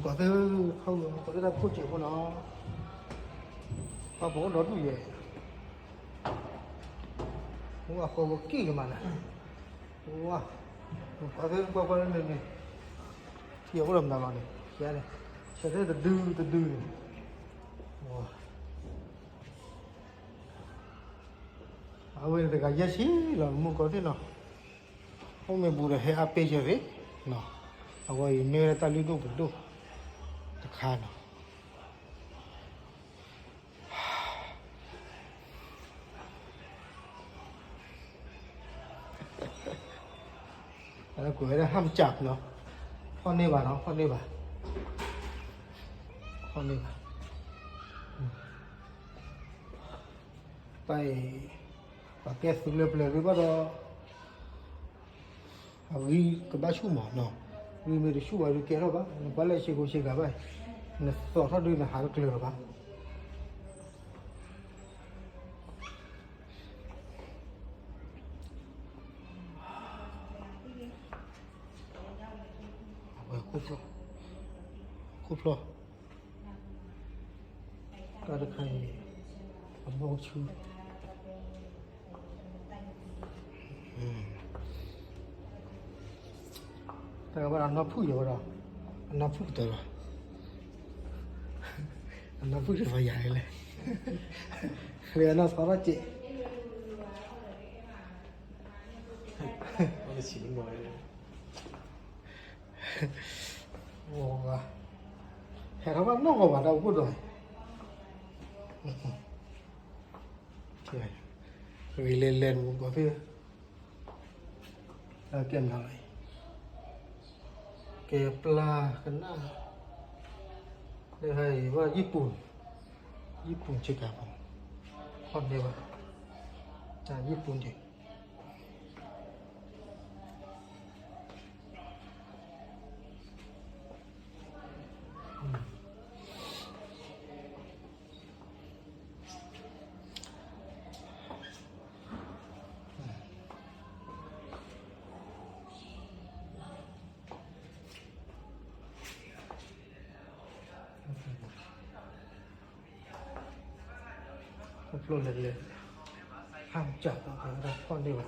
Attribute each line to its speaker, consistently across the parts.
Speaker 1: có thể không có thể là cô chịu của nó và bố đó đủ vậy wow có kỹ mà này wow có thể qua đây này thiếu có làm nào này kia này sẽ thấy từ từ wow à bây giờ cái gì xí là muốn có thế nào không mình bù được hay áp chế vậy nào à vậy nghe ta đi đâu khá nào là cuối là ham chạp nó con đi vào nó con đi vào tay và cái sự lập lại với bắt đầu vì cái bác chú mà nó vì mình được chú vào được kia rồi bác nó bắt lại xe gặp vậy nó tỏ ra đi là hai cái rồi bác cúp lo ta được hay bao chú ta các bạn nó phui rồi đó nó phui rồi nó phui rồi phải dài lên rồi nó sao đó chị
Speaker 2: nó chỉ ngồi
Speaker 1: wow hè các bạn nó có vào đâu có rồi rồi lên một có phía kiểm lại cái pla cái nào đây hay và Nhật chưa cả còn đây mà Nhật chứ luôn lên ham chặt cái con đi vào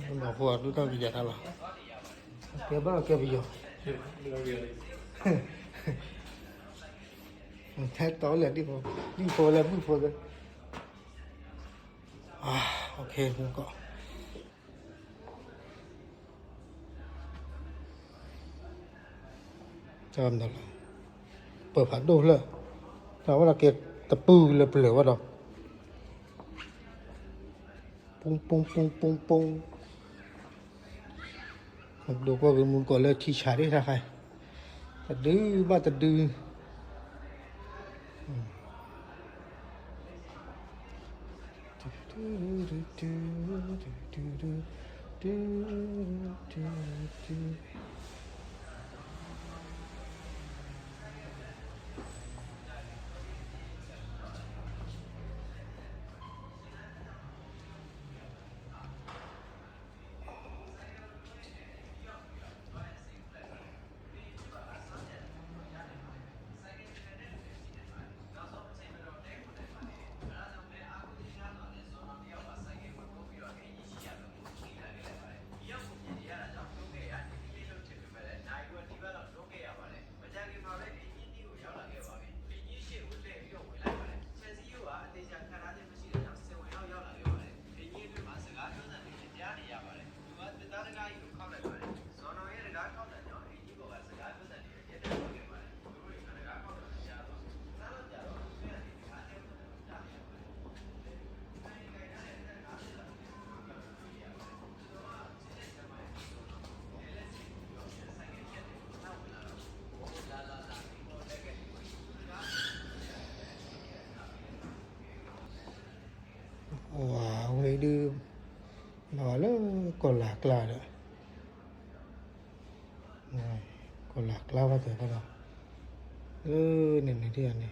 Speaker 1: nó vừa đứa tao bây giờ tao là kia bao kia bây giờ thế tối là đi phố là đi phố rồi ok không có chăm đó là ปิดฝาดูเลยเราว่าเราเก็บตะปูเลยเปลือกว่าเราปุ้งดูก็เป็นมุนก่อนเลยที่ฉายได้ท่าใครตะดื้อบ้าตะดื้อwow người đưa nói là còn lạc là nữa này còn lạc lao vào tới vào đó này thì này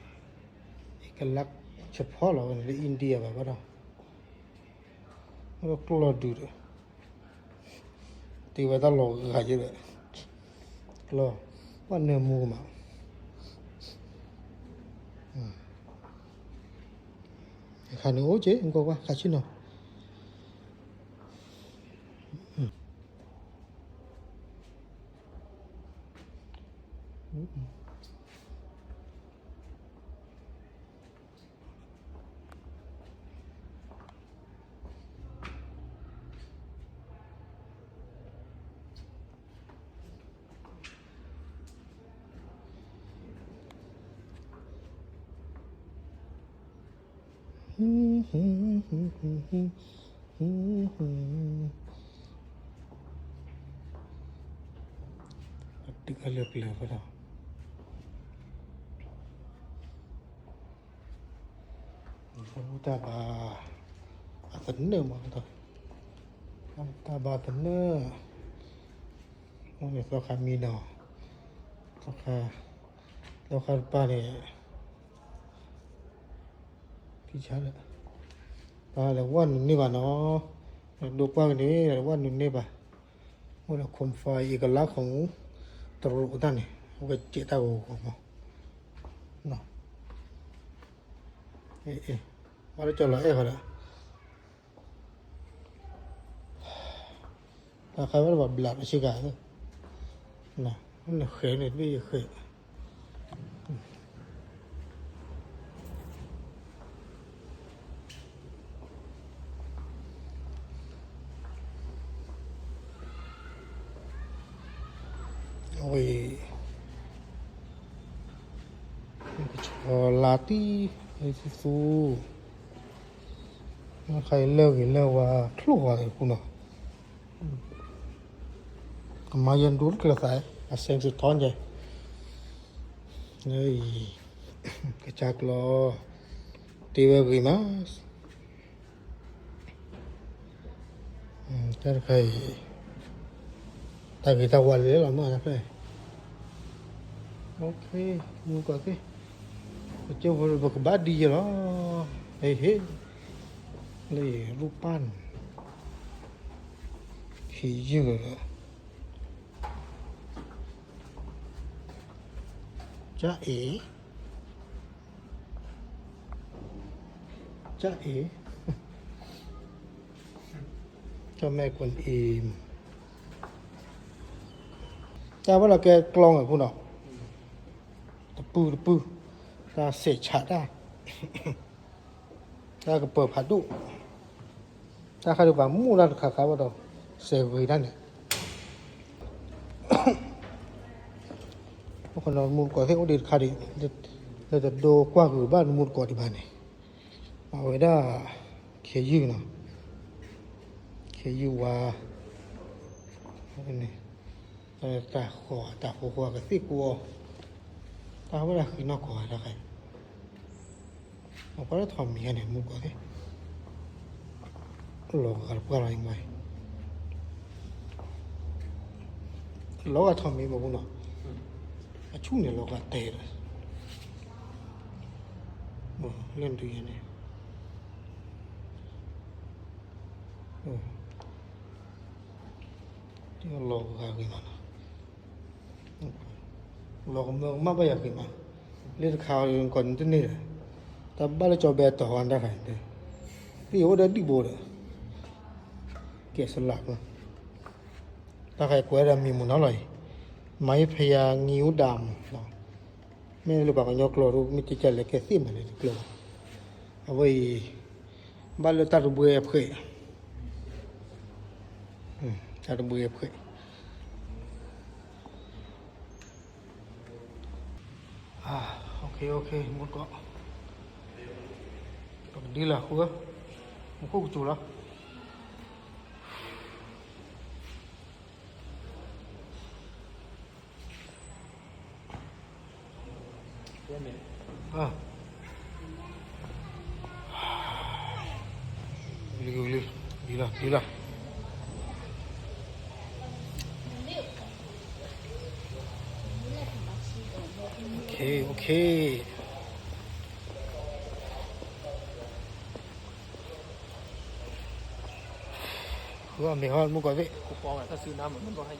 Speaker 1: cái lạcเฉพาะเราในอินเดียแบบว่าเรากลัวดูเลยตีไว้ตลอดขายเยอะเลยกลัว ว่าเนื้อหมูมาขาหนูเจ๊มันก็ว่าขาชิ้นเนาะดึกเลือกเลยก็ได้ตาบาตันเนื้อมาต่อตาบาตันเนื้อโอ้ยราคามีเนาะราคาป้าเนี่ยพี่ชาเลยตาเลยวันนี่บ้าเนาะดูป้ากันนี่วันนี่บ้าว่าคมไฟอีกลักษณ์ของตรุษนั่นนี่ว่าเจ้าตัวของมันเนาะว่าเราจะละเขาละถ้าใครว่าแบบบลัดชิกาเนี่ยนะมันเขยเนี่ยไม่เขยโอ้ยลาตีไอ้ซูใครเลิกเลิกว่าคลัวอะไรคุณเนาะมายันดูกระสายเสียงสุดท้อนใจเฮ้ยกระจักรอตีเวกิมาสแต่ใครแต่กี่ตะวันเลยหรอมานะเพื่อนโอเคมูก็สิเจ้าคนบอกบ้าดีเหรอเฮ้ยเลยรูปปั้นผีเยอะจ้าเอ๋เจ้าแม่กวนอิมจ้าว่าเราแกกลองอ่ะพูดเนาะตะปูจ้าเสกฉาได้จ้าก็เปิดผัดดุจ้าใครดูบ้างมูนั่นขาว่าเราเสกไว้นั่นเนี่ยคนเรามูลก่อเท่งอุดิตคดีเราจะดูกว้างหรือบ้านมูลก่อที่บ้านนี่เอาไว้ได้เขียยืเนาะเขียยืว่านี่ตาขอตาหัวกับซี่กลัวตาเวลาคือนอกก่อแล้วใครเอาไปแล้วทำมีอะไรมูลก่อที่หลอกกับอะไรไหมหลอกกับทำมีบ้างเนาะช่วงนี้เราก็เตะเลยเล่นดูยังไงที่เราก็กินมันเราก็ไม่ไปอยากกินมันเล่นข่าวยังก่อนที่นี่แต่บ้านเราจอแบบต่อวันได้ไหมพี่ว่าเดินดีโบเลยเกี่ยสลักนะถ้าใครกลัวจะมีมุนอร่อยไม้พยางิ้วดำไม่รู้บางอย่างกลัวรู้มิจิจะเล็กสิมันเลยกลัวเอาไว้บ้านเราตัดบุยเพื่อตัดบุยเพื่อโอเคหมดก็ดีละคุณมันก็จุละดีละโอเคว่าไม่ฮอดมุกก่อนสิ
Speaker 2: คูปองถ้าซื้อน้ำมันก็ให้